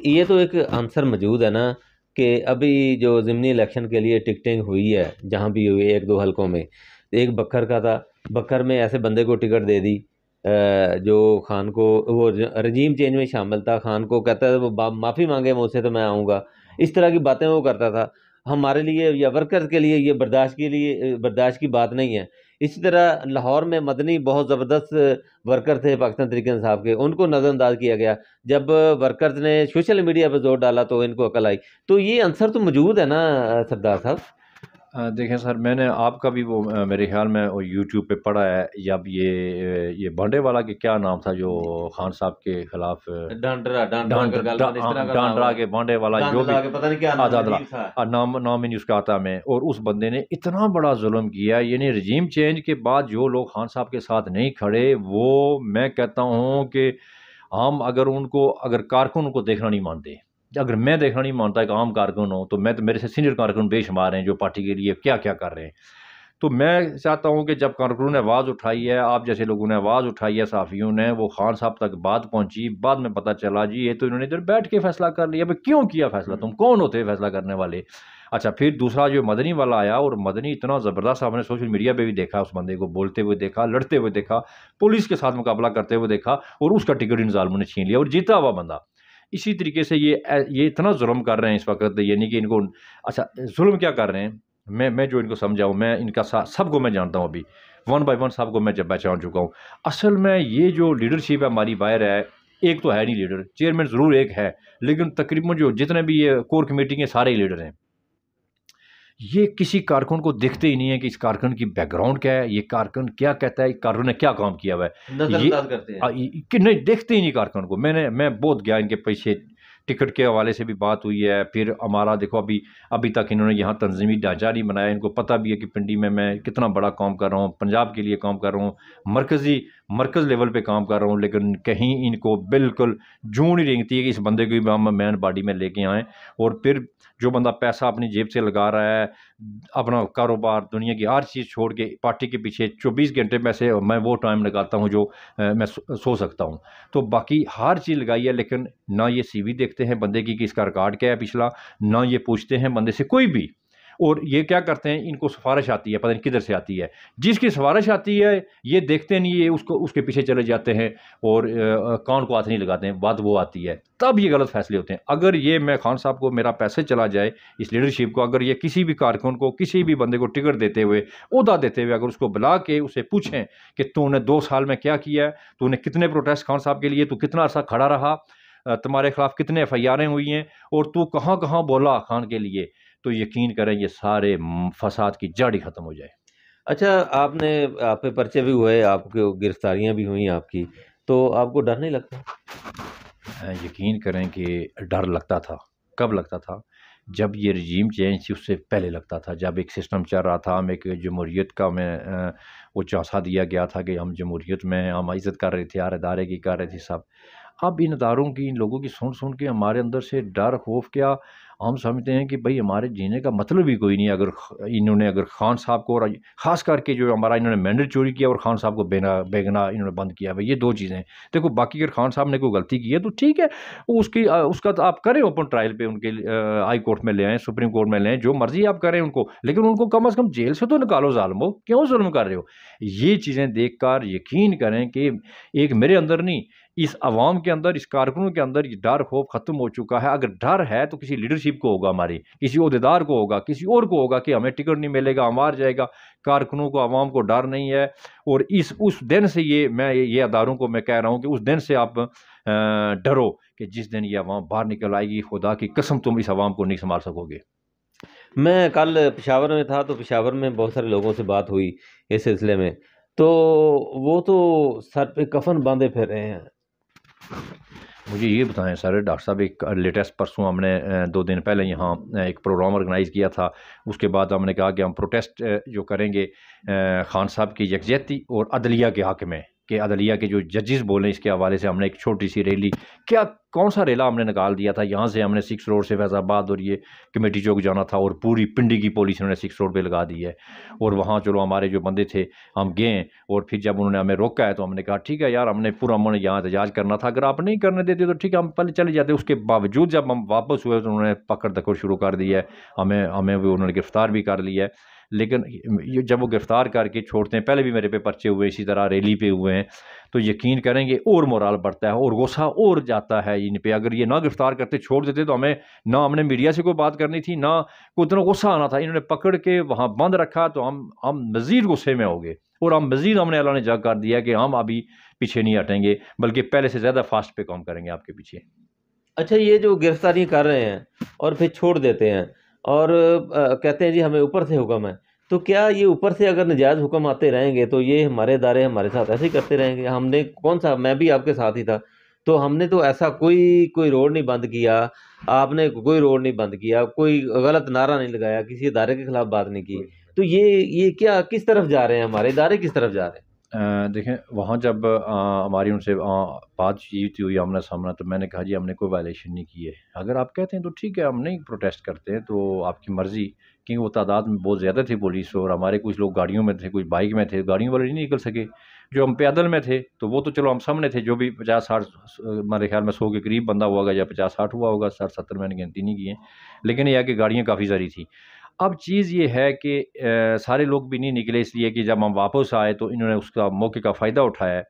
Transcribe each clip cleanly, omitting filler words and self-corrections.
ये तो एक आंसर मौजूद है ना कि अभी जो ज़िमनी इलेक्शन के लिए टिकटिंग हुई है, जहाँ भी हुई है एक दो हलकों में, एक बकर का था। बकर में ऐसे बंदे को टिकट दे दी जो खान को, वो रजीम चेंज में शामिल था। खान को कहता है वो माफ़ी मांगे मुझसे तो मैं आऊँगा। इस तरह की बातें वो करता था। हमारे लिए या वर्कर्स के लिए ये बर्दाश्त के लिए बर्दाश्त की बात नहीं है। इसी तरह लाहौर में मदनी बहुत ज़बरदस्त वर्कर थे पाकिस्तान तहरीक इंसाफ के, उनको नज़रअंदाज किया गया। जब वर्कर्स ने सोशल मीडिया पर जोर डाला तो इनको अकल आई। तो ये आंसर तो मौजूद है ना सरदार साहब। देखें सर, मैंने आपका भी वो मेरे ख्याल में वो यूट्यूब पे पढ़ा है। जब ये भांडे वाला के क्या नाम था जो खान साहब के खिलाफ डांडरा डांडरा डांड का गलबान इस तरह का नाम डांडरा है। के भांडे वाला जो भी दांदला के पता नहीं क्या नाम है, आजादला अजीब सा। नाम नाम ही नहीं उसका आता मैं। और उस बंदे ने इतना बड़ा जुल्म किया, यानी रजीम चेंज के बाद जो लोग खान साहब के साथ नहीं खड़े, वो मैं कहता हूँ कि हम अगर कारकुन उनको देखना नहीं मानते, अगर मैं देखना नहीं मानता एक आम कारकुन हो, तो मैं तो मेरे से सीनियर कारकुन बेशुमार हैं जो पार्टी के लिए क्या क्या कर रहे हैं। तो मैं चाहता हूँ कि जब कारकुनों ने आवाज़ उठाई है, आप जैसे लोगों ने आवाज़ उठाई है, सहाफ़ियों ने, वो खान साहब तक बात पहुँची, बाद में पता चला जी ये तो इन्होंने इधर बैठ के फैसला कर लिया। भाई क्यों किया फैसला? तुम कौन होते हैं फैसला करने वाले? अच्छा, फिर दूसरा जो मदनी वाला आया, और मदनी इतना ज़बरदस्त, आपने सोशल मीडिया पे भी देखा, उस बंदे को बोलते हुए देखा, लड़ते हुए देखा, पुलिस के साथ मुकाबला करते हुए देखा, और उसका टिकट इन ज़ालिमों ने छीन लिया और जीता हुआ बंदा। इसी तरीके से ये इतना जुल्म कर रहे हैं इस वक्त, यानी कि इनको, अच्छा जुल्म क्या कर रहे हैं, मैं जो इनको समझाऊँ, मैं इनका सबको मैं जानता हूँ अभी, वन बाय वन सबको मैं जब पहचान चुका हूँ। असल में ये जो लीडरशिप है हमारी बाहर है, एक तो है नहीं लीडर, चेयरमैन ज़रूर एक है, लेकिन तकरीबन जो जितने भी ये कोर कमेटी के सारे ही लीडर हैं। ये किसी कारकुन को देखते ही नहीं है कि इस कारकुन की बैकग्राउंड क्या है, ये कारकुन क्या कहता है, कारकुन ने क्या काम किया हुआ है, ये नजरअंदाज करते हैं। कि नहीं देखते ही नहीं कारकुन को। मैं बहुत गया इनके पीछे, टिकट के हवाले से भी बात हुई है। फिर हमारा देखो, अभी अभी तक इन्होंने यहाँ तंजीमी ढांचा नहीं बनाया। इनको पता भी है कि पिंडी में मैं कितना बड़ा काम कर रहा हूँ, पंजाब के लिए काम कर रहा हूँ, मरकज़ लेवल पे काम कर रहा हूँ, लेकिन कहीं इनको बिल्कुल जूं नहीं रेंगती है कि इस बंदे को भी हम मैन बॉडी में लेके आएँ। और फिर जो बंदा पैसा अपनी जेब से लगा रहा है, अपना कारोबार, दुनिया की हर चीज़ छोड़ के पार्टी के पीछे 24 घंटे में से मैं वो टाइम लगाता हूँ जो मैं सो सकता हूँ। तो बाकी हर चीज़ लगाई है, लेकिन ना ये सीवी देखते हैं बंदे की कि इसका रिकॉर्ड क्या है पिछला, ना ये पूछते हैं बंदे से कोई भी। और ये क्या करते हैं, इनको सिफारिश आती है, पता नहीं किधर से आती है, जिसकी सिफारिश आती है ये देखते नहीं, ये उसको उसके पीछे चले जाते हैं और कान को हाथ नहीं लगाते हैं। बात वो आती है, तब ये गलत फैसले होते हैं। अगर ये मैं खान साहब को मेरा पैसे चला जाए, इस लीडरशिप को, अगर ये किसी भी कारकुन को, किसी भी बंदे को टिकट देते हुए, ओहदा देते हुए, अगर उसको बुला के उसे पूछें कि तूने 2 साल में क्या किया है, तूने कितने प्रोटेस्ट खान साहब के लिए, तू कितना अर्सा खड़ा रहा, तुम्हारे खिलाफ कितने एफआईआरें हुई हैं, और तू कहाँ कहाँ बोला खान के लिए, तो यकीन करें ये सारे फसाद की जड़ ही ख़त्म हो जाए। अच्छा, आपने, आप पे पर्चे भी हुए, आपको गिरफ्तारियां भी हुई आपकी, तो आपको डर नहीं लगता? यकीन करें कि डर लगता था। कब लगता था? जब ये रजीम चेंज थी उससे पहले लगता था। जब एक सिस्टम चल रहा था, हम एक जमहूरियत का वो चौंसा दिया गया था कि हम जमहूरियत में हम इज़्ज़त कर रहे थे, हर इदारे की कर रहे थे सब। अब इन इदारों की, इन लोगों की सुन के हमारे अंदर से डर, खौफ क्या, हम समझते हैं कि भई हमारे जीने का मतलब ही कोई नहीं है। अगर खान साहब को, और ख़ास करके जो हमारा इन्होंने मैंडेट चोरी किया और खान साहब को बेगना इन्होंने बंद किया, भई ये 2 चीज़ें हैं। देखो, बाकी अगर खान साहब ने कोई गलती की है तो ठीक है, उसका तो आप करें ओपन ट्रायल पे, उनके हाई कोर्ट में ले आएँ, सुप्रीम कोर्ट में ले आएँ, जो मर्ज़ी आप करें उनको, लेकिन उनको कम से कम जेल से तो निकालो ज़ालिमो, क्यों ज़ुल्म कर रहे हो? ये चीज़ें देखकर यकीन करें कि एक मेरे अंदर नहीं, इस अवाम के अंदर, इस कारकुनों के अंदर ये डर खौफ ख़त्म हो चुका है। अगर डर है तो किसी लीडरशिप को होगा हमारी, किसी ओहदेदार को होगा, किसी और को होगा कि हमें टिकट नहीं मिलेगा, हम हार जाएगा। कारकुनों को, अवाम को डर नहीं है। और उस दिन से ये अदारों को मैं कह रहा हूँ कि उस दिन से आप डरो कि जिस दिन ये अवाम बाहर निकल आएगी, खुदा की कसम तुम इस अवाम को नहीं संभाल सकोगे। मैं कल पेशावर में था, तो पेशावर में बहुत सारे लोगों से बात हुई इस सिलसिले में। तो वो तो सर पे कफन बांधे फिर रहे हैं। मुझे ये बताएं सर, डॉक्टर साहब, एक लेटेस्ट परसों हमने 2 दिन पहले यहाँ एक प्रोग्राम ऑर्गेनाइज़ किया था। उसके बाद हमने कहा कि हम प्रोटेस्ट जो करेंगे खान साहब की यकजहती और अदलिया के हक़ में, कि अदलिया के जो जजेस बोले इसके हवाले से हमने एक छोटी सी रैली, क्या कौन सा रेला हमने निकाल दिया था, यहाँ से हमने 6 रोड से फैज़ाबाद और ये कमेटी चौक जाना था, और पूरी पिंडी की पुलिस उन्होंने 6 रोड पे लगा दी है। और वहाँ चलो हमारे जो बंदे थे हम गए, और फिर जब उन्होंने हमें रोका है तो हमने कहा ठीक है यार, हमने पूरा मन यहाँ एहतजाज करना था, अगर आप नहीं करने देते तो ठीक है हम पहले चले जाते। उसके बावजूद जब हम वापस हुए तो उन्होंने पकड़ दकड़ शुरू कर दी है, हमें हमें भी उन्होंने गिरफ्तार भी कर लिया है। लेकिन ये जब वो गिरफ्तार करके छोड़ते हैं, पहले भी मेरे पे पर्चे हुए, इसी तरह रैली पे हुए हैं, तो यकीन करेंगे और मोराल बढ़ता है और गुस्सा और जाता है इन पे। अगर ये ना गिरफ्तार करते, छोड़ देते, तो हमें ना हमने मीडिया से कोई बात करनी थी, ना कोई इतना गुस्सा आना था। इन्होंने पकड़ के वहाँ बंद रखा तो हम मज़ीद गुस्से में हो गए, और हम मज़ीद हमने अल्लाह ने जग कर दिया कि हम अभी पीछे नहीं हटेंगे, बल्कि पहले से ज़्यादा फास्ट पे काम करेंगे आपके पीछे। अच्छा, ये जो गिरफ्तारी कर रहे हैं और फिर छोड़ देते हैं और कहते हैं जी हमें ऊपर से हुक्म है, तो क्या ये ऊपर से अगर नजायज़ हुक्म आते रहेंगे तो ये हमारे इदारे हमारे साथ ऐसे ही करते रहेंगे? हमने कौन सा, मैं भी आपके साथ ही था, तो हमने तो ऐसा कोई कोई रोड नहीं बंद किया, आपने कोई रोड नहीं बंद किया, कोई गलत नारा नहीं लगाया, किसी इदारे के खिलाफ बात नहीं की, तो ये क्या किस तरफ जा रहे हैं, हमारे इदारे किस तरफ जा रहे हैं? देखें, वहाँ जब हमारी उनसे बातचीत हुई आमना सामना, तो मैंने कहा जी हमने कोई वायलेशन नहीं की है, अगर आप कहते हैं तो ठीक है हम नहीं प्रोटेस्ट करते हैं, तो आपकी मर्ज़ी। क्योंकि वो तादाद में बहुत ज़्यादा थी पुलिस, और हमारे कुछ लोग गाड़ियों में थे, कुछ बाइक में थे, गाड़ियों वाले नहीं निकल सके, जो हम पैदल में थे तो वो तो चलो हम सामने थे, जो भी 50-60 मेरे ख्याल में 100 के करीब बंदा हुआ होगा, या 50-60 हुआ होगा, 60-70 मैंने गिनती नहीं की है, लेकिन यह है कि गाड़ियाँ काफ़ी सारी थी। अब चीज़ ये है कि सारे लोग भी नहीं निकले, इसलिए कि जब हम वापस आए तो इन्होंने उसका मौके का फ़ायदा उठाया है।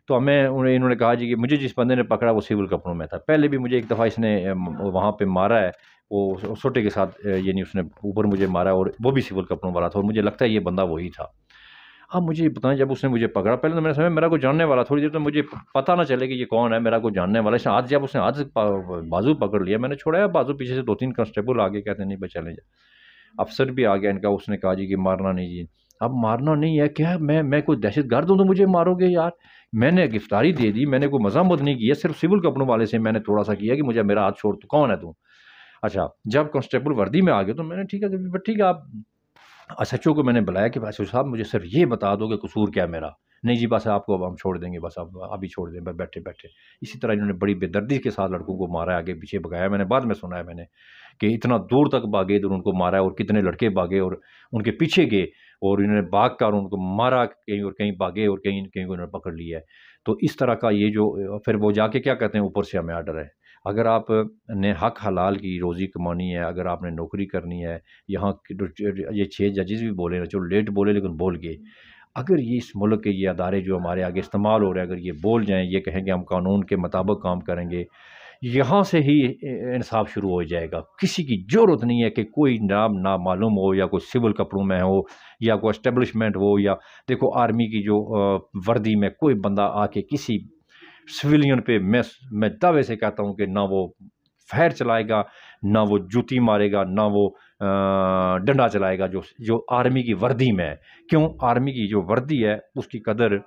तो इन्होंने कहा जी कि मुझे जिस बंदे ने पकड़ा वो सिविल कपड़ों में था। पहले भी मुझे एक दफ़ा इसने वहाँ पे मारा है, वो सोटे के साथ, यानी उसने ऊपर मुझे मारा, और वो भी सिविल कपड़ों वाला था, और मुझे लगता है ये बंदा वही था। अब मुझे ये बताएं, जब उसने मुझे पकड़ा, पहले तो मैंने समझा मेरा कोई जानने वाला, थोड़ी देर तो मुझे पता ना चले कि ये कौन है, मेरा कोई जानने वाला है। जब उसने हाथ से बाजू पकड़ लिया, मैंने छोड़ा बाजू, पीछे से 2-3 कांस्टेबल आगे, कहते नहीं भाई चले जा। अफ़सर भी आ गया इनका, उसने कहा जी कि मारना नहीं जी। अब मारना नहीं है क्या, मैं कोई दहशतगर्द हूँ तो मुझे मारोगे यार? मैंने गिरफ्तारी दे दी, मैंने कोई मज़ामत नहीं किया, सिर्फ सिविल कपड़ों वाले से मैंने थोड़ा सा किया कि मुझे मेरा हाथ छोड़, तो कौन है तू? अच्छा, जब कांस्टेबल वर्दी में आ गए तो मैंने ठीक है आप एसएचओ को मैंने बुलाया कि एसएचओ साहब मुझे सिर्फ ये बता दो कि कसूर क्या है मेरा। नहीं जी बस आपको अब हम छोड़ देंगे, बस आप अभी छोड़ दें, बस बैठे बैठे। इसी तरह इन्होंने बड़ी बेदर्दी के साथ लड़कों को मारा, आगे पीछे भगाया। मैंने बाद में सुना है मैंने कि इतना दूर तक भागे, इधर उनको मारा, और कितने लड़के भागे और उनके पीछे गए, और इन्होंने भाग कर उनको मारा, कहीं और कहीं भागे, और कहीं कहीं को इन्होंने पकड़ लिया है। तो इस तरह का ये जो फिर वो जाके क्या कहते हैं, ऊपर से हमें आर्डर है। अगर आप ने हक हलाल की रोज़ी कमानी है, अगर आपने नौकरी करनी है, यहाँ ये 6 जजेस भी बोले ना, चलो लेट बोले लेकिन बोल गए। अगर ये इस मुल्क के ये अदारे जो हमारे आगे इस्तेमाल हो रहे हैं, अगर ये बोल जाएँ, ये कहेंगे हम कानून के मुताबिक काम करेंगे, यहाँ से ही इंसाफ शुरू हो जाएगा। किसी की ज़रूरत नहीं है कि कोई नाम ना मालूम हो, या कोई सिविल कपड़ों में हो, या कोई एस्टेब्लिशमेंट हो, या देखो आर्मी की जो वर्दी में कोई बंदा आके किसी सिविलियन पे, मैं दावे से कहता हूँ कि ना वो फायर चलाएगा, ना वो जूती मारेगा, ना वो डंडा चलाएगा, जो आर्मी की वर्दी में है। क्यों? आर्मी की जो वर्दी है उसकी कदर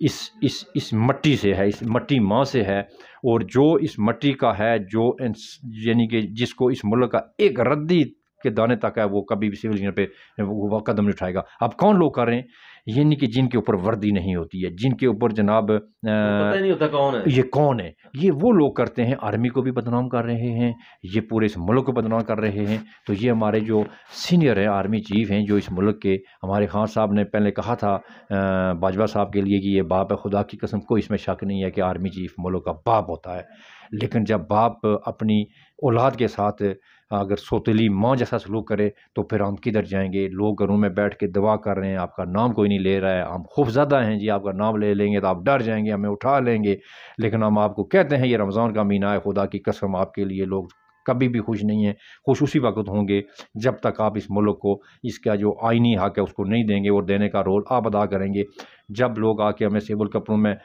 इस मट्टी से है, इस मट्टी माँ से है, और जो इस मट्टी का है, जो यानी कि जिसको इस मुल्क का एक रद्दी के दाने तक है, वो कभी भी सिविलियन पे वो कदम नहीं उठाएगा। अब कौन लोग कर रहे हैं? यानी कि जिनके ऊपर वर्दी नहीं होती है, जिनके ऊपर जनाब पता ही नहीं होता कौन है, ये कौन है, ये वो लोग करते हैं। आर्मी को भी बदनाम कर रहे हैं, ये पूरे इस मुल्क को बदनाम कर रहे हैं। तो ये हमारे जो सीनियर हैं, आर्मी चीफ हैं, जो इस मुल्क के, हमारे खान साहब ने पहले कहा था बाजवा साहब के लिए कि ये बाप है, खुदा की कसम कोई इसमें शक नहीं है कि आर्मी चीफ मुल्क का बाप होता है। लेकिन जब बाप अपनी औलाद के साथ अगर सौतेली माँ जैसा सलूक करे, तो फिर हम किधर जाएंगे? लोग घरों में बैठ के दुआ कर रहे हैं, आपका नाम कोई नहीं ले रहा है, हम खौफज़दा हैं जी, आपका नाम ले लेंगे तो आप डर जाएंगे, हमें उठा लेंगे। लेकिन हम आपको कहते हैं ये रमज़ान का महीना है, खुदा की कसम आपके लिए लोग कभी भी खुश नहीं हैं। खुश उसी वक्त होंगे जब तक आप इस मुल्क को इसका जो आइनी हक है उसको नहीं देंगे, और देने का रोल आप अदा करेंगे। जब लोग आके हमें सिविल कपड़ों में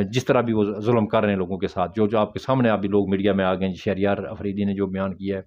जिस तरह भी वो जुल्म कर रहे हैं लोगों के साथ, जो आपके सामने अभी लोग मीडिया में आ गए, शहरियार अफरीदी ने जो बयान किया है,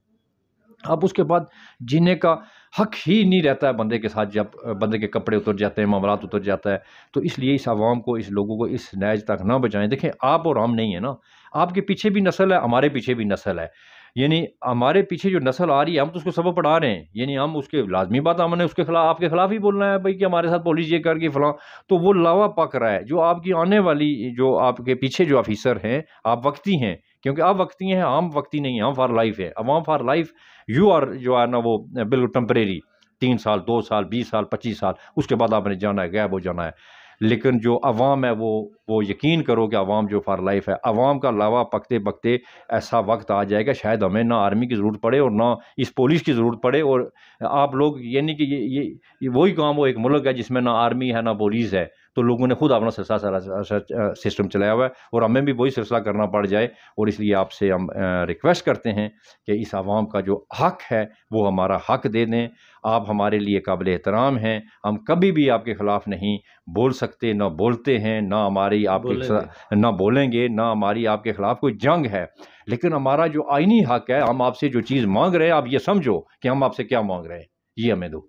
अब उसके बाद जीने का हक ही नहीं रहता है बंदे के साथ। जब बंदे के कपड़े उतर जाते हैं, मामलात उतर जाता है, तो इसलिए इस आवाम को, इस लोगों को इस नैज तक ना बचाएं। देखें, आप और हम नहीं है ना, आपके पीछे भी नस्ल है, हमारे पीछे भी नस्ल है। यानी हमारे पीछे जो नस्ल आ रही है हम तो उसको सबक पढ़ा रहे हैं, यानी हम उसके लाजमी बात हमने उसके खिलाफ आपके खिलाफ ही बोलना है भाई कि हमारे साथ पुलिस ये करके फलां, तो वो लावा पक रहा है। जो आपकी आने वाली जो आपके पीछे जो ऑफिसर हैं, आप वक्ती हैं, क्योंकि आप वक्ती हैं, हम वक्ती नहीं हैं, हम फॉर लाइफ है। अवाम फॉर लाइफ, यू आर जो है ना वो बिल्कुल टेम्परेरी, 3 साल 2 साल 20 साल 25 साल, उसके बाद आपने जाना है, गायब हो जाना है। लेकिन जो अवाम है वो यकीन करो कि अवाम जो फॉर लाइफ है। अवाम का लावा पकते पकते ऐसा वक्त आ जाएगा शायद हमें ना आर्मी की ज़रूरत पड़े और ना इस पुलिस की ज़रूरत पड़े। और आप लोग यानी कि ये वही काम, वो एक मुल्क है जिसमें ना आर्मी है ना पुलिस है, तो लोगों ने खुद अपना सिलसिला सारा सिस्टम चलाया हुआ है और हमें भी वही सिलसिला करना पड़ जाए। और इसलिए आपसे हम रिक्वेस्ट करते हैं कि इस आवाम का जो हक़ है वो हमारा हक़ दे दें। आप हमारे लिए काबिल एहतराम हैं, हम कभी भी आपके ख़िलाफ़ नहीं बोल सकते, ना बोलते हैं, ना हमारी आपके बोलेंगे। ना बोलेंगे, ना हमारी आपके ख़िलाफ़ कोई जंग है। लेकिन हमारा जो आईनी हक़ है, हम आपसे जो चीज़ मांग रहे हैं, आप ये समझो कि हम आपसे क्या मांग रहे हैं, ये हमें दो।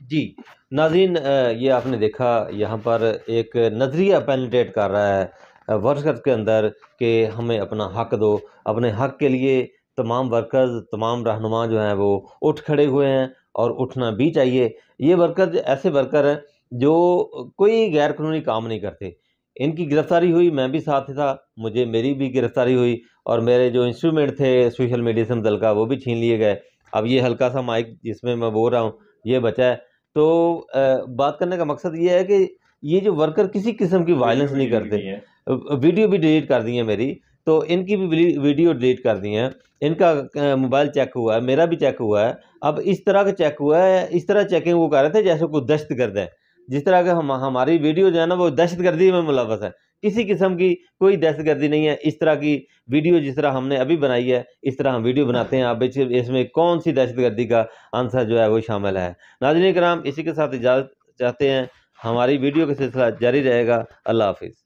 जी नाज़रीन, ये आपने देखा यहाँ पर एक नज़रिया पेनिट्रेट कर रहा है वर्कर्स के अंदर कि हमें अपना हक़ दो। अपने हक़ के लिए तमाम वर्कर्स, तमाम रहनुमा जो हैं वो उठ खड़े हुए हैं और उठना भी चाहिए। ये वर्कर्स ऐसे वर्कर हैं जो कोई गैर कानूनी काम नहीं करते। इनकी गिरफ़्तारी हुई, मैं भी साथ था, मेरी भी गिरफ़्तारी हुई और मेरे जो इंस्ट्रूमेंट थे सोशल मीडिया से मुतल्लिक़ वो भी छीन लिए गए। अब ये हल्का सा माइक जिसमें मैं बोल रहा हूँ ये बचा है। तो बात करने का मकसद ये है कि ये जो वर्कर किसी किस्म की वायलेंस नहीं करते। वीडियो भी डिलीट कर दी है मेरी, तो इनकी भी वीडियो डिलीट कर दी हैं। इनका मोबाइल चेक हुआ है, मेरा भी चेक हुआ है। अब इस तरह का चेक हुआ है, इस तरह चेकिंग वो कर रहे थे जैसे कोई दहशतगर्द है। जिस तरह के हमारी वीडियो जो है ना वो दहशतगर्दी में मुलव्वस है। किसी किस्म की कोई दहशतगर्दी नहीं है। इस तरह की वीडियो जिस तरह हमने अभी बनाई है, इस तरह हम वीडियो बनाते हैं। अब इसमें कौन सी दहशतगर्दी का आंसर जो है वो शामिल है। नाज़रीन किराम, इसी के साथ इजाज़त चाहते हैं। हमारी वीडियो का सिलसिला जारी रहेगा। अल्लाह हाफ़िज़।